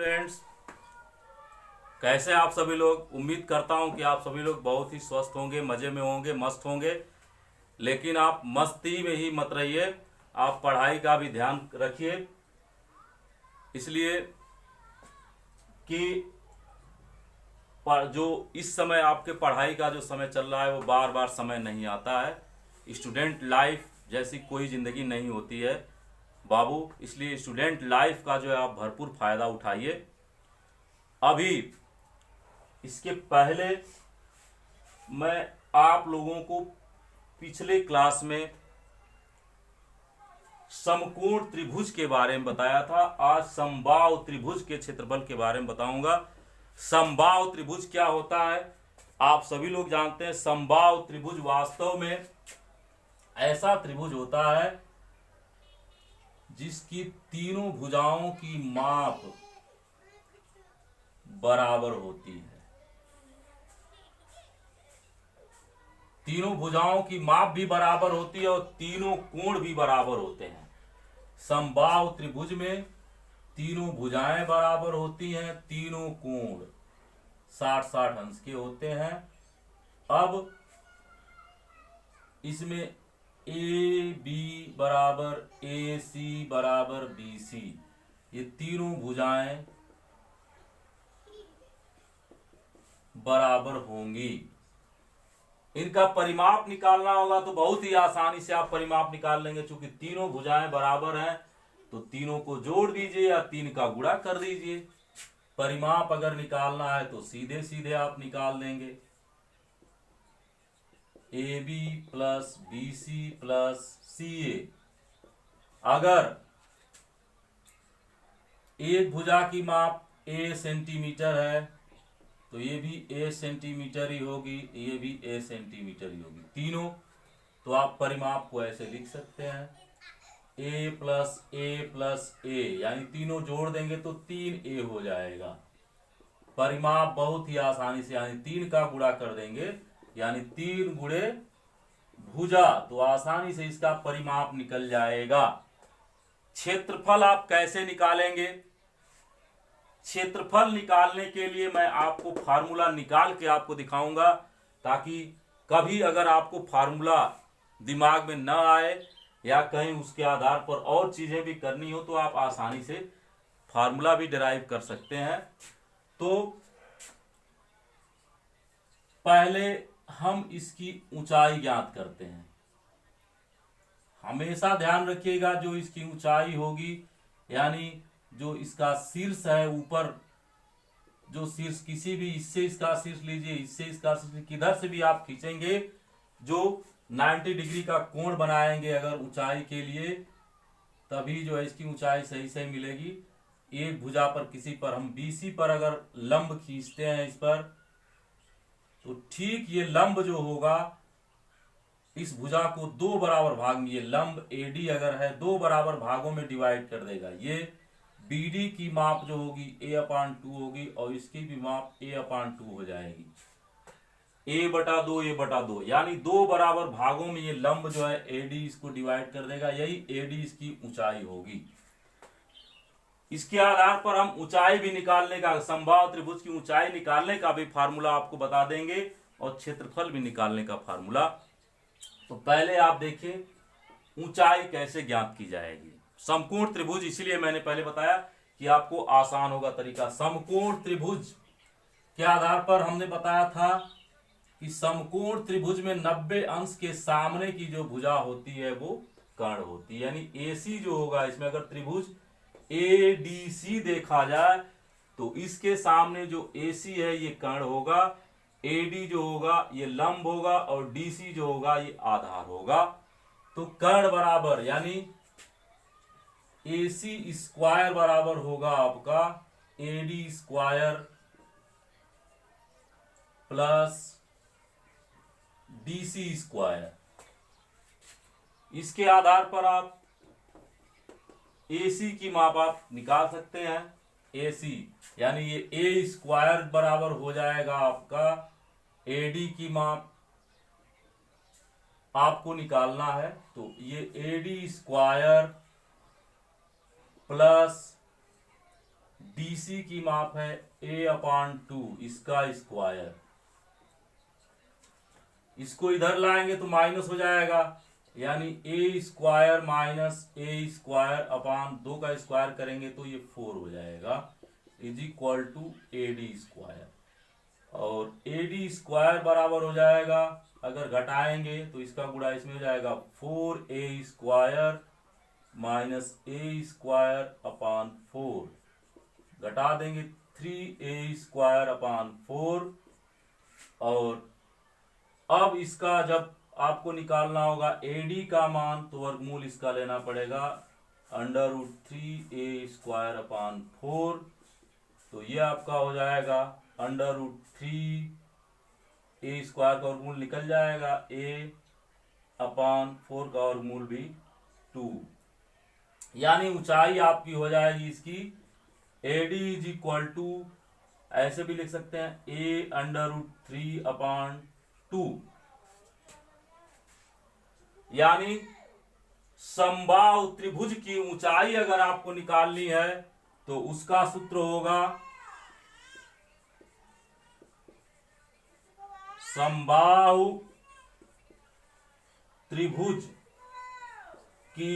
Students, कैसे आप सभी लोग। उम्मीद करता हूं कि आप सभी लोग बहुत ही स्वस्थ होंगे, मजे में होंगे, मस्त होंगे। लेकिन आप मस्ती में ही मत रहिए, आप पढ़ाई का भी ध्यान रखिए। इसलिए कि जो इस समय आपके पढ़ाई का जो समय चल रहा है वो बार बार समय नहीं आता है। स्टूडेंट लाइफ जैसी कोई ज़िंदगी नहीं होती है बाबू। इसलिए स्टूडेंट लाइफ का जो है आप भरपूर फायदा उठाइए। अभी इसके पहले मैं आप लोगों को पिछले क्लास में समकोण त्रिभुज के बारे में बताया था। आज समबाहु त्रिभुज के क्षेत्रफल के बारे में बताऊंगा। समबाहु त्रिभुज क्या होता है आप सभी लोग जानते हैं। समबाहु त्रिभुज वास्तव में ऐसा त्रिभुज होता है जिसकी तीनों भुजाओं की माप बराबर होती है। तीनों भुजाओं की माप भी बराबर होती है और तीनों कोण भी बराबर होते हैं। समबाहु त्रिभुज में तीनों भुजाएं बराबर होती हैं, तीनों कोण 60-60 अंश के होते हैं। अब इसमें ए बी बराबर ए सी बराबर बी सी, ये तीनों भुजाएं बराबर होंगी। इनका परिमाप निकालना होगा तो बहुत ही आसानी से आप परिमाप निकाल लेंगे। चूंकि तीनों भुजाएं बराबर हैं तो तीनों को जोड़ दीजिए या 3 का गुणा कर दीजिए। परिमाप अगर निकालना है तो सीधे सीधे आप निकाल देंगे। A B plus B C plus C A. अगर एक भुजा की माप ए सेंटीमीटर है तो ये भी ए सेंटीमीटर ही होगी, ये भी ए सेंटीमीटर ही होगी तीनों। तो आप परिमाप को ऐसे लिख सकते हैं ए प्लस ए, यानी तीनों जोड़ देंगे तो 3a हो जाएगा। परिमाप बहुत ही आसानी से, यानी 3 का गुणा कर देंगे यानी 3 गुणे भुजा, तो आसानी से इसका परिमाप निकल जाएगा। क्षेत्रफल आप कैसे निकालेंगे? क्षेत्रफल निकालने के लिए मैं आपको फार्मूला निकाल के आपको दिखाऊंगा, ताकि कभी अगर आपको फार्मूला दिमाग में न आए या कहीं उसके आधार पर और चीजें भी करनी हो तो आप आसानी से फार्मूला भी डिराइव कर सकते हैं। तो पहले हम इसकी ऊंचाई ज्ञात करते हैं। हमेशा ध्यान रखिएगा जो इसकी ऊंचाई होगी, यानी जो इसका शीर्ष है ऊपर, जो शीर्ष किसी भी, इससे इसका शीर्ष लीजिए, इससे इसका शीर्ष, किधर से भी आप खींचेंगे जो 90 डिग्री का कोण बनाएंगे अगर ऊंचाई के लिए, तभी जो है इसकी ऊंचाई सही सही मिलेगी। एक भुजा पर किसी पर हम BC पर अगर लंब खींचते हैं इस पर, तो ठीक ये लंब जो होगा इस भुजा को 2 बराबर भाग में, ये लंब AD अगर है 2 बराबर भागों में डिवाइड कर देगा। ये BD की माप जो होगी A/2 होगी और इसकी भी माप A/2 हो जाएगी। A/2 A/2, यानी 2 बराबर भागों में ये लंब जो है AD इसको डिवाइड कर देगा, यही AD इसकी ऊंचाई होगी। इसके आधार पर हम ऊंचाई भी निकालने का, समबाहु त्रिभुज की ऊंचाई निकालने का भी फार्मूला आपको बता देंगे और क्षेत्रफल भी निकालने का फार्मूला। तो पहले आप देखिए ऊंचाई कैसे ज्ञात की जाएगी। समकोण त्रिभुज, इसीलिए मैंने पहले बताया कि आपको आसान होगा तरीका। समकोण त्रिभुज के आधार पर हमने बताया था कि समकोण त्रिभुज में 90 अंश के सामने की जो भुजा होती है वो कर्ण होती है। यानी AC जो होगा इसमें, अगर त्रिभुज ADC देखा जाए तो इसके सामने जो AC है ये कर्ण होगा, AD जो होगा ये लंब होगा और DC जो होगा ये आधार होगा। तो कर्ण बराबर, यानी AC स्क्वायर बराबर होगा आपका AD square plus DC square. इसके आधार पर आप AC की माप आप निकाल सकते हैं। AC यानी ये A स्क्वायर बराबर हो जाएगा आपका AD की माप आपको निकालना है, तो ये AD स्क्वायर प्लस DC की माप है A/2 इसका स्क्वायर। इसको इधर लाएंगे तो माइनस हो जाएगा, यानी A² माइनस A²/2 का स्क्वायर करेंगे तो ये 4 हो जाएगा, इज इक्वल टू AD²। और AD² बराबर हो जाएगा, अगर घटाएंगे तो इसका गुणा इसमें हो जाएगा 4A² माइनस A²/4, घटा देंगे 3A²/4। और अब इसका जब आपको निकालना होगा AD का मान, तो वर्गमूल इसका लेना पड़ेगा √3A²/4। तो ये आपका हो जाएगा √3A² का वर्गमूल निकल जाएगा, A/4 का वर्गमूल भी 2, यानी ऊंचाई आपकी हो जाएगी इसकी AD इज इक्वल टू, ऐसे भी लिख सकते हैं A√3/2, यानी समबाहु त्रिभुज की ऊंचाई अगर आपको निकालनी है तो उसका सूत्र होगा समबाहु त्रिभुज की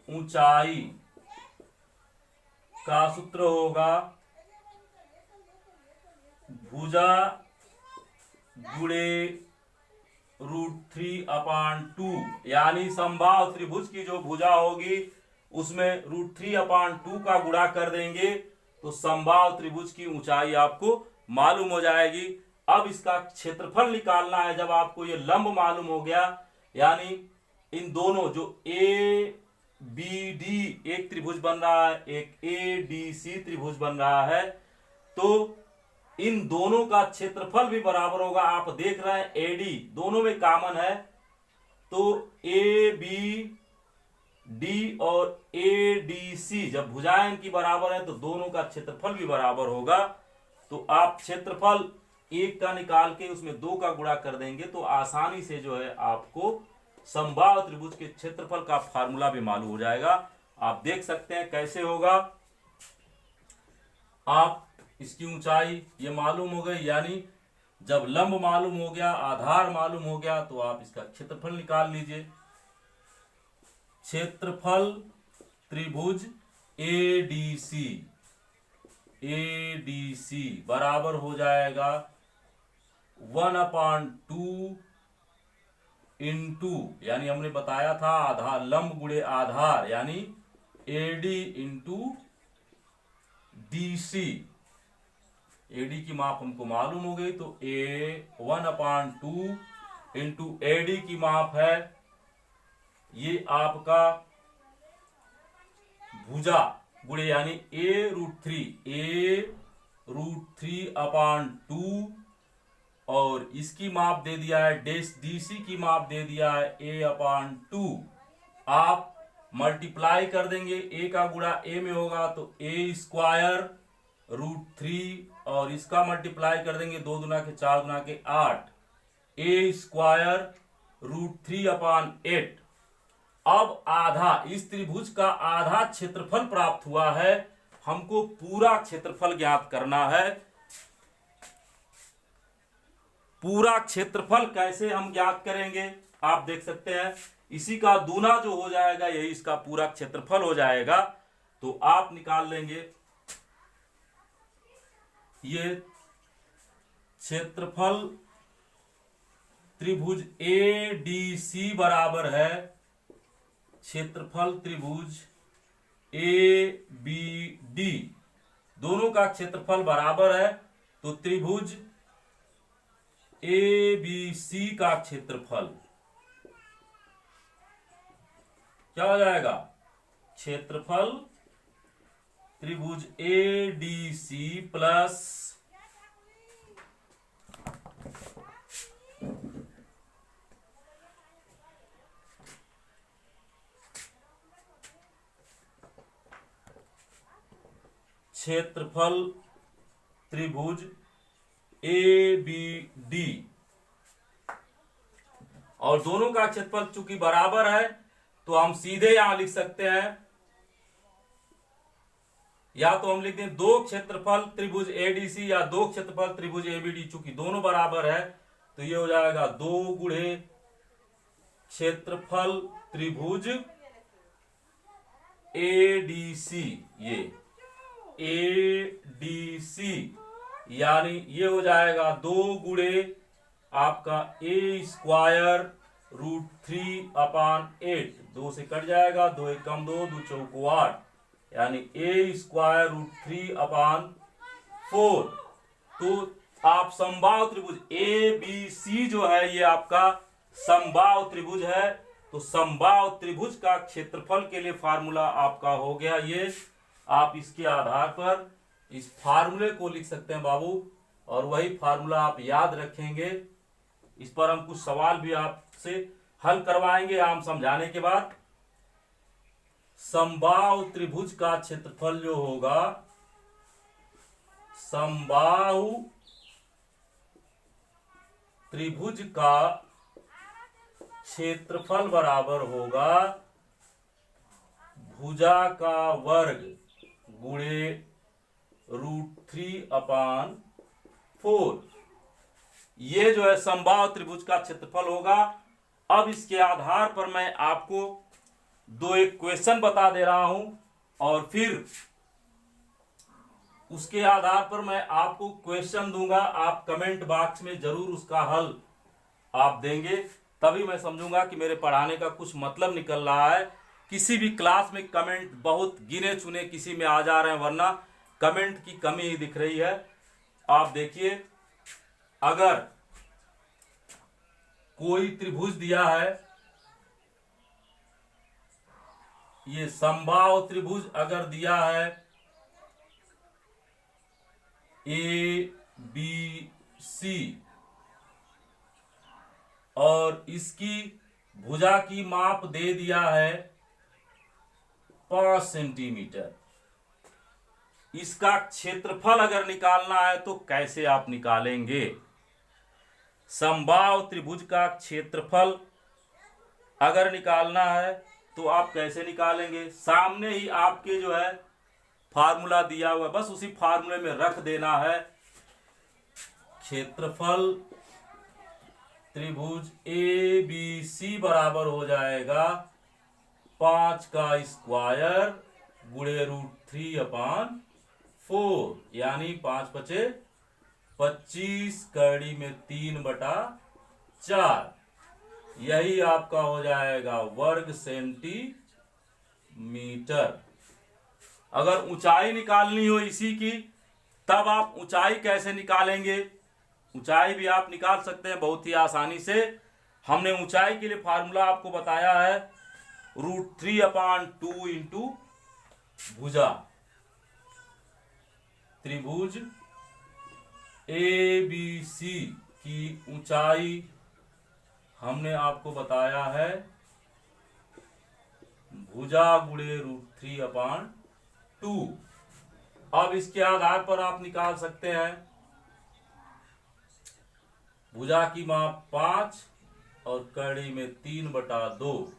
ऊंचाई का सूत्र होगा भुजा गुणे √3/2, यानी समबाहु त्रिभुज की जो भुजा होगी उसमें √3/2 का गुणा कर देंगे तो समबाहु त्रिभुज की ऊंचाई आपको मालूम हो जाएगी। अब इसका क्षेत्रफल निकालना है। जब आपको ये लंब मालूम हो गया, यानी इन दोनों जो ABD एक त्रिभुज बन रहा है, एक ADC त्रिभुज बन रहा है, तो इन दोनों का क्षेत्रफल भी बराबर होगा। आप देख रहे हैं AD दोनों में कॉमन है, तो ABD और ADC जब भुजाएं इनकी बराबर है तो दोनों का क्षेत्रफल भी बराबर होगा। तो आप क्षेत्रफल एक का निकाल के उसमें 2 का गुणा कर देंगे तो आसानी से जो है आपको समबाहु त्रिभुज के क्षेत्रफल का फार्मूला भी मालूम हो जाएगा। आप देख सकते हैं कैसे होगा। आप इसकी ऊंचाई ये मालूम हो गई, यानी जब लंब मालूम हो गया, आधार मालूम हो गया, तो आप इसका क्षेत्रफल निकाल लीजिए। क्षेत्रफल त्रिभुज ADC बराबर हो जाएगा 1/2 इंटू, यानी हमने बताया था आधार लंब गुणे आधार, यानी AD इंटू DC। AD की माप हमको मालूम हो गई, तो 1/2 इंटू AD की माप है ये आपका भुजा गुणे, यानी A√3/2, और इसकी माप दे दिया है DC की माप दे दिया है A/2। आप मल्टीप्लाई कर देंगे, A का गुणा A में होगा तो A²√3, और इसका मल्टीप्लाई कर देंगे 2 दूना के 4 दूना के 8, A²√3/8। अब आधा, इस त्रिभुज का आधा क्षेत्रफल प्राप्त हुआ है, हमको पूरा क्षेत्रफल ज्ञात करना है। पूरा क्षेत्रफल कैसे हम ज्ञात करेंगे, आप देख सकते हैं इसी का दूना जो हो जाएगा यही इसका पूरा क्षेत्रफल हो जाएगा। तो आप निकाल लेंगे ये क्षेत्रफल त्रिभुज ADC बराबर है क्षेत्रफल त्रिभुज ABD, दोनों का क्षेत्रफल बराबर है, तो त्रिभुज ABC का क्षेत्रफल क्या हो जाएगा, क्षेत्रफल त्रिभुज ADC प्लस क्षेत्रफल त्रिभुज ABD, और दोनों का क्षेत्रफल चूंकि बराबर है तो हम सीधे यहां लिख सकते हैं या तो हम लिख दें दो क्षेत्रफल त्रिभुज एडीसी या दो क्षेत्रफल त्रिभुज एबीडी, चूंकि दोनों बराबर है तो ये हो जाएगा 2 गुणे क्षेत्रफल त्रिभुज एडीसी, ये एडीसी, यानी ये हो जाएगा 2 गुणे आपका ए स्क्वायर रूट 3/8, 2 से कट जाएगा, 2 एक कम 2, 2 चौको 8, यानी ए स्क्वायर रूट 3/4। तो आप समबाहु त्रिभुज ए बी सी जो है ये आपका समबाहु त्रिभुज है। तो समबाहु त्रिभुज का क्षेत्रफल के लिए फार्मूला आपका हो गया ये। आप इसके आधार पर इस फार्मूले को लिख सकते हैं बाबू, और वही फार्मूला आप याद रखेंगे। इस पर हम कुछ सवाल भी आपसे हल करवाएंगे आम समझाने के बाद। समबाहु त्रिभुज का क्षेत्रफल जो होगा, समबाहु त्रिभुज का क्षेत्रफल बराबर होगा भुजा का वर्ग गुणे रूट 3/4। ये जो है समबाहु त्रिभुज का क्षेत्रफल होगा। अब इसके आधार पर मैं आपको दो एक क्वेश्चन बता दे रहा हूं, और फिर उसके आधार पर मैं आपको क्वेश्चन दूंगा। आप कमेंट बॉक्स में जरूर उसका हल आप देंगे, तभी मैं समझूंगा कि मेरे पढ़ाने का कुछ मतलब निकल रहा है। किसी भी क्लास में कमेंट बहुत गिने चुने किसी में आ जा रहे हैं, वरना कमेंट की कमी ही दिख रही है। आप देखिए, अगर कोई त्रिभुज दिया है, ये समबाहु त्रिभुज अगर दिया है ए बी सी, और इसकी भुजा की माप दे दिया है 5 सेंटीमीटर, इसका क्षेत्रफल अगर निकालना है तो कैसे आप निकालेंगे? समबाहु त्रिभुज का क्षेत्रफल अगर निकालना है तो आप कैसे निकालेंगे? सामने ही आपके जो है फार्मूला दिया हुआ है, बस उसी फार्मूले में रख देना है। क्षेत्रफल त्रिभुज ए बी सी बराबर हो जाएगा 5 का स्क्वायर गुणे रूट 3/4, यानी 5 पचे 25 कड़ी में 3/4, यही आपका हो जाएगा वर्ग सेंटीमीटर। अगर ऊंचाई निकालनी हो इसी की, तब आप ऊंचाई कैसे निकालेंगे? ऊंचाई भी आप निकाल सकते हैं बहुत ही आसानी से। हमने ऊंचाई के लिए फार्मूला आपको बताया है रूट 3/2 इंटू भुजा। त्रिभुज ए बी सी की ऊंचाई हमने आपको बताया है भुजा गुणे रूट 3/2। अब इसके आधार पर आप निकाल सकते हैं भुजा की माप 5 और कड़ी में 3/2,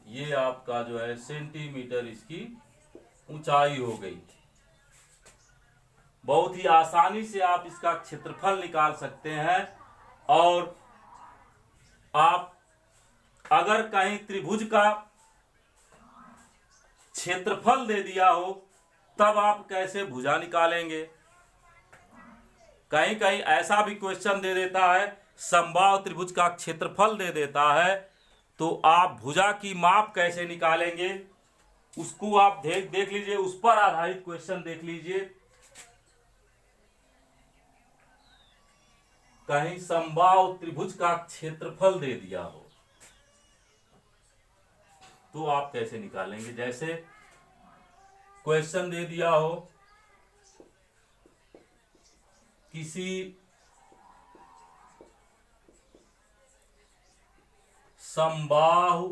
ये आपका जो है सेंटीमीटर इसकी ऊंचाई हो गई। बहुत ही आसानी से आप इसका क्षेत्रफल निकाल सकते हैं। और आप अगर कहीं त्रिभुज का क्षेत्रफल दे दिया हो, तब आप कैसे भुजा निकालेंगे? कहीं कहीं ऐसा भी क्वेश्चन दे देता है, समबाहु त्रिभुज का क्षेत्रफल दे देता है, तो आप भुजा की माप कैसे निकालेंगे उसको आप देख लीजिए, उस पर आधारित क्वेश्चन देख लीजिए। कहीं समबाहु त्रिभुज का क्षेत्रफल दे दिया हो तो आप कैसे निकालेंगे? जैसे क्वेश्चन दे दिया हो किसी समबाहु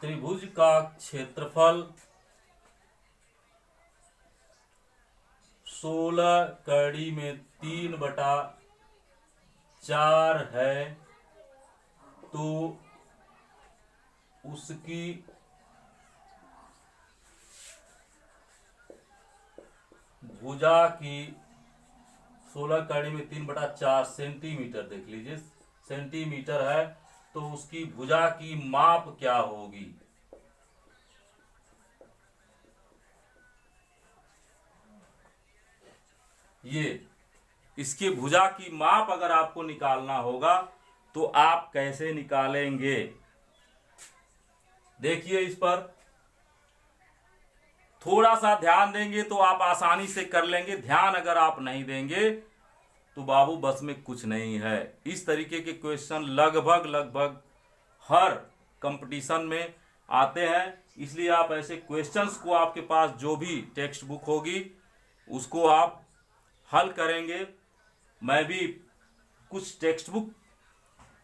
त्रिभुज का क्षेत्रफल 16 कड़ी में 3/4 है, तो उसकी भुजा की 16 कड़ी में 3/4 सेंटीमीटर, देख लीजिए सेंटीमीटर है, तो उसकी भुजा की माप क्या होगी। ये इसकी भुजा की माप अगर आपको निकालना होगा तो आप कैसे निकालेंगे, देखिए इस पर थोड़ा सा ध्यान देंगे तो आप आसानी से कर लेंगे। ध्यान अगर आप नहीं देंगे तो बाबू बस में कुछ नहीं है। इस तरीके के क्वेश्चन लगभग हर कंपटीशन में आते हैं, इसलिए आप ऐसे क्वेश्चंस को आपके पास जो भी टेक्स्ट बुक होगी उसको आप हल करेंगे। मैं भी कुछ टेक्स्ट बुक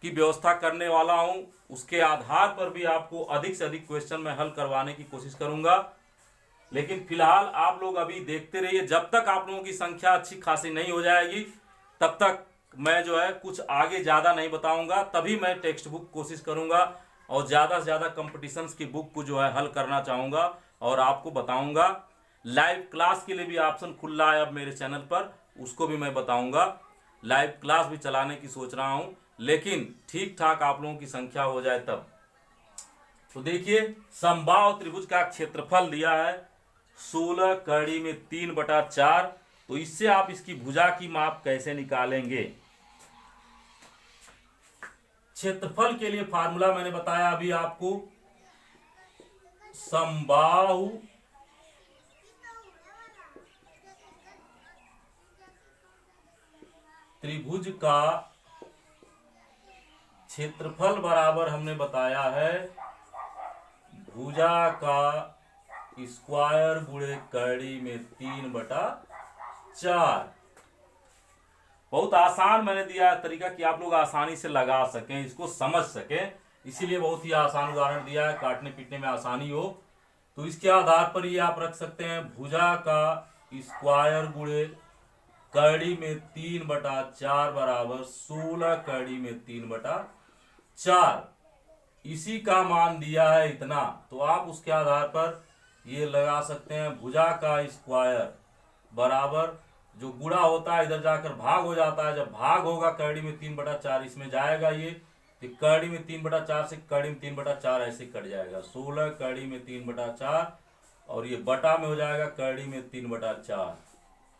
की व्यवस्था करने वाला हूं, उसके आधार पर भी आपको अधिक से अधिक क्वेश्चन मैं हल करवाने की कोशिश करूंगा। लेकिन फिलहाल आप लोग अभी देखते रहिए, जब तक आप लोगों की संख्या अच्छी खासी नहीं हो जाएगी तब तक मैं जो है कुछ आगे ज़्यादा नहीं बताऊंगा। तभी मैं टेक्स्ट बुक कोशिश करूंगा और ज़्यादा से ज़्यादा कंपटीशंस की बुक को जो है हल करना चाहूँगा और आपको बताऊंगा। लाइव क्लास के लिए भी ऑप्शन खुला है अब मेरे चैनल पर, उसको भी मैं बताऊंगा। लाइव क्लास भी चलाने की सोच रहा हूँ, लेकिन ठीक ठाक आप लोगों की संख्या हो जाए तब। तो देखिए समबाहु त्रिभुज का क्षेत्रफल दिया है 16 कड़ी में 3/4, तो इससे आप इसकी भुजा की माप कैसे निकालेंगे। क्षेत्रफल के लिए फार्मूला मैंने बताया अभी आपको, समबाहु त्रिभुज का क्षेत्रफल बराबर हमने बताया है भुजा का स्क्वायर गुणे कड़ी में 3/4। बहुत आसान मैंने दिया है तरीका कि आप लोग आसानी से लगा सकें, इसको समझ सकें, इसीलिए बहुत ही आसान उदाहरण दिया है, काटने पीटने में आसानी हो। तो इसके आधार पर ये आप रख सकते हैं भुजा का स्क्वायर गुणे कड़ी में 3/4 बराबर 16 कड़ी में 3/4। इसी का मान दिया है इतना, तो आप उसके आधार पर ये लगा सकते हैं भुजा का स्क्वायर बराबर, जो गुणा होता है इधर जाकर भाग हो जाता है, जब भाग होगा कड़ी में 3/4 इसमें जाएगा ये, तो कड़ी में 3/4 से कड़ी में 3/4 ऐसे कट जाएगा, 16 कड़ी में 3/4 और ये बटा में हो जाएगा कड़ी में 3/4।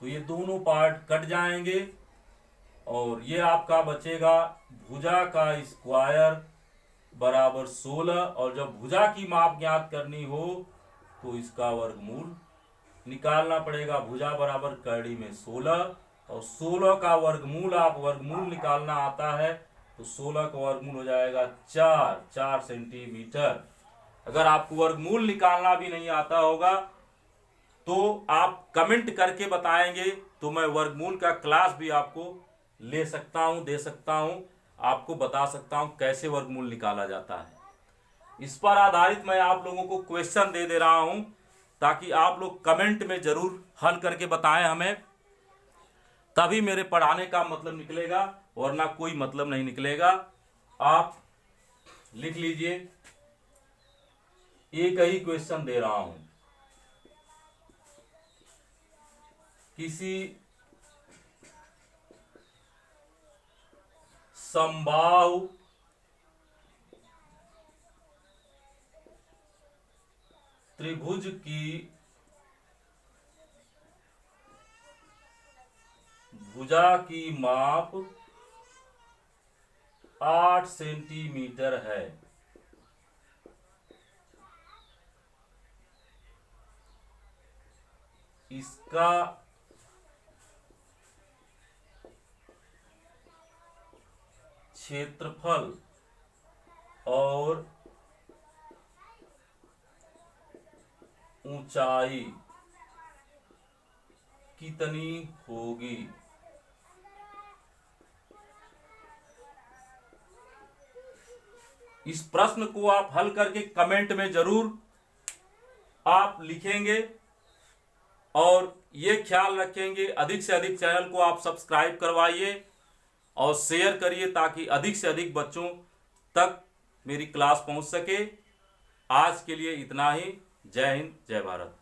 तो ये दोनों पार्ट कट जाएंगे और ये आपका बचेगा भुजा का स्क्वायर बराबर 16, और जब भुजा की माप ज्ञात करनी हो तो इसका वर्गमूल निकालना पड़ेगा। भुजा बराबर कड़ी में 16 और 16 का वर्गमूल, आप वर्गमूल निकालना आता है तो 16 का वर्गमूल हो जाएगा 4 सेंटीमीटर। अगर आपको वर्गमूल निकालना भी नहीं आता होगा तो आप कमेंट करके बताएंगे तो मैं वर्गमूल का क्लास भी आपको ले सकता हूं, दे सकता हूं, आपको बता सकता हूं कैसे वर्गमूल निकाला जाता है। इस पर आधारित मैं आप लोगों को क्वेश्चन दे रहा हूं ताकि आप लोग कमेंट में जरूर हल करके बताएं हमें, तभी मेरे पढ़ाने का मतलब निकलेगा, वरना कोई मतलब नहीं निकलेगा। आप लिख लीजिए, एक ही क्वेश्चन दे रहा हूं, किसी समबाहु त्रिभुज की भुजा की माप 8 सेंटीमीटर है। इसका क्षेत्रफल और ऊंचाई कितनी होगी। इस प्रश्न को आप हल करके कमेंट में जरूर आप लिखेंगे और ये ख्याल रखेंगे अधिक से अधिक चैनल को आप सब्सक्राइब करवाइए और शेयर करिए ताकि अधिक से अधिक बच्चों तक मेरी क्लास पहुंच सके। आज के लिए इतना ही। जय हिंद, जय भारत।